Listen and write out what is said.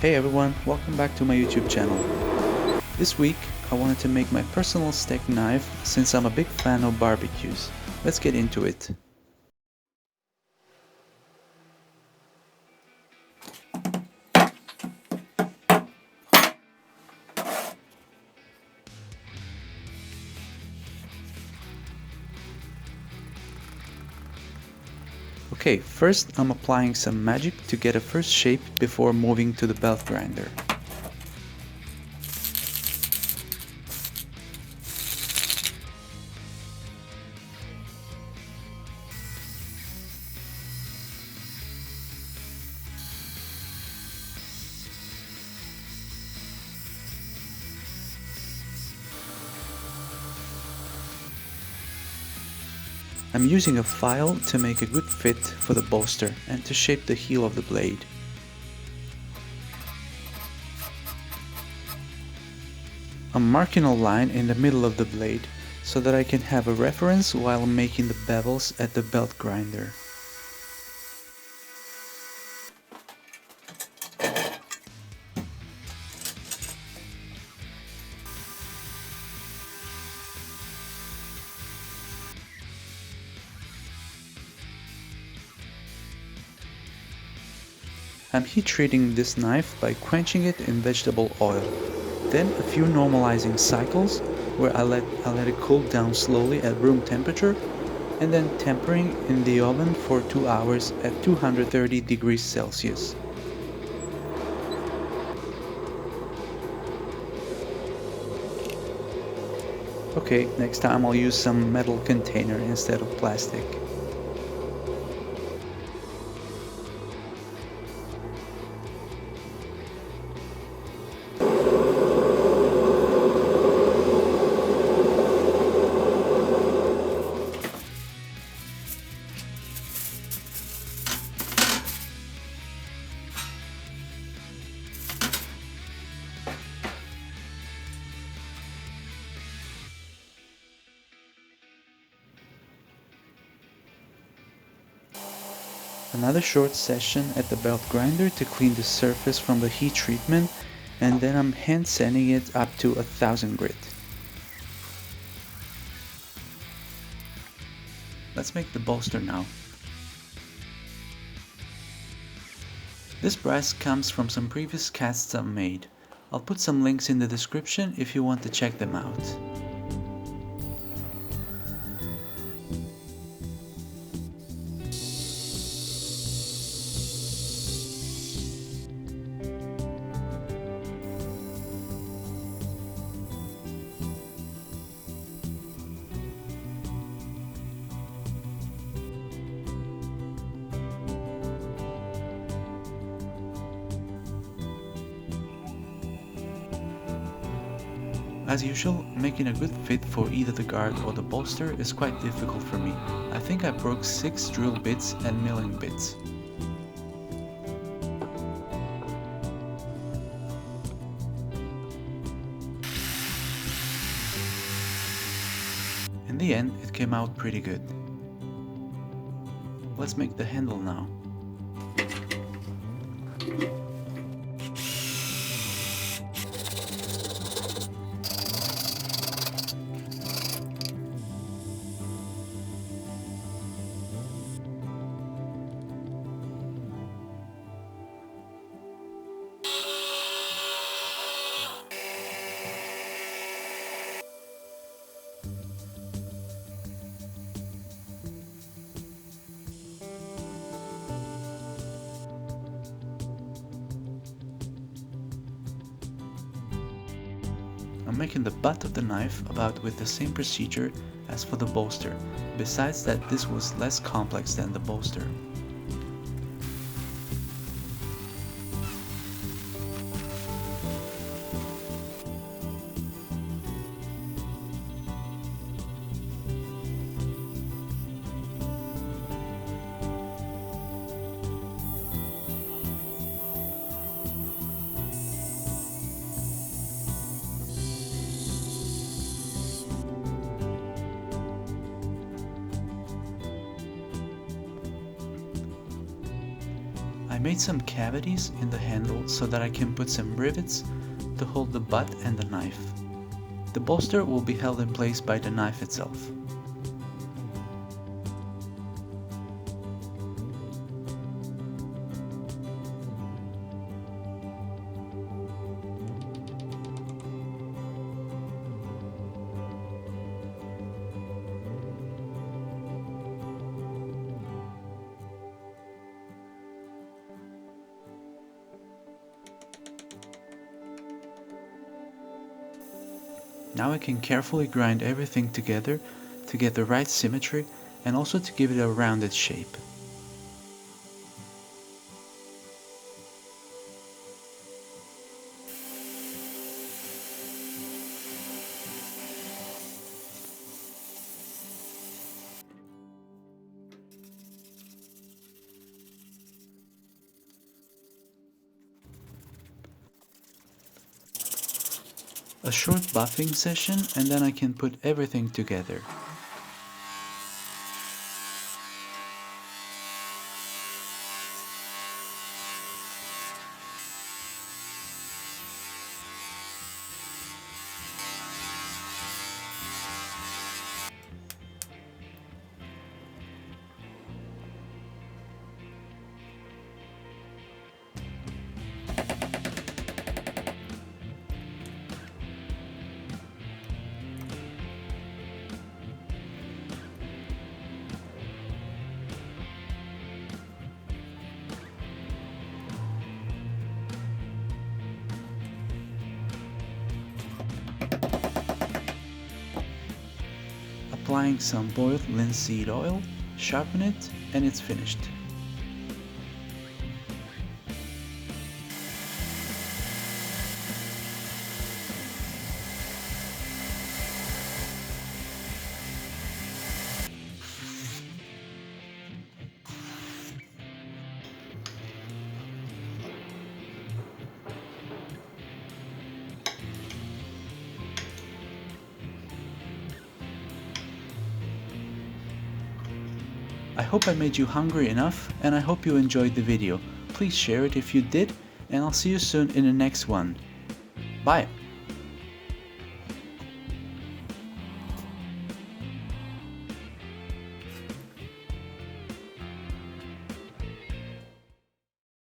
Hey everyone, welcome back to my YouTube channel. This week I wanted to make my personal steak knife since I'm a big fan of barbecues. Let's get into it. Okay, first I'm applying some magic to get a first shape before moving to the belt grinder. I'm using a file to make a good fit for the bolster and to shape the heel of the blade. I'm marking a line in the middle of the blade so that I can have a reference while making the bevels at the belt grinder. I'm heat treating this knife by quenching it in vegetable oil, then a few normalizing cycles where I let it cool down slowly at room temperature, and then tempering in the oven for 2 hours at 230 degrees Celsius. Okay, next time I'll use some metal container instead of plastic. Another short session at the belt grinder to clean the surface from the heat treatment, and then I'm hand sanding it up to 1000 grit. Let's make the bolster now. This brass comes from some previous casts I've made. I'll put some links in the description if you want to check them out. As usual, making a good fit for either the guard or the bolster is quite difficult for me. I think I broke 6 drill bits and milling bits. In the end, it came out pretty good. Let's make the handle now. I'm making the butt of the knife about with the same procedure as for the bolster, besides that this was less complex than the bolster. made some cavities in the handle so that I can put some rivets to hold the butt and the knife. The bolster will be held in place by the knife itself. Now I can carefully grind everything together to get the right symmetry and also to give it a rounded shape. A short buffing session and then I can put everything together. Applying some boiled linseed oil, sharpen it, and it's finished. I hope I made you hungry enough, and I hope you enjoyed the video. Please share it if you did, and I'll see you soon in the next one. Bye!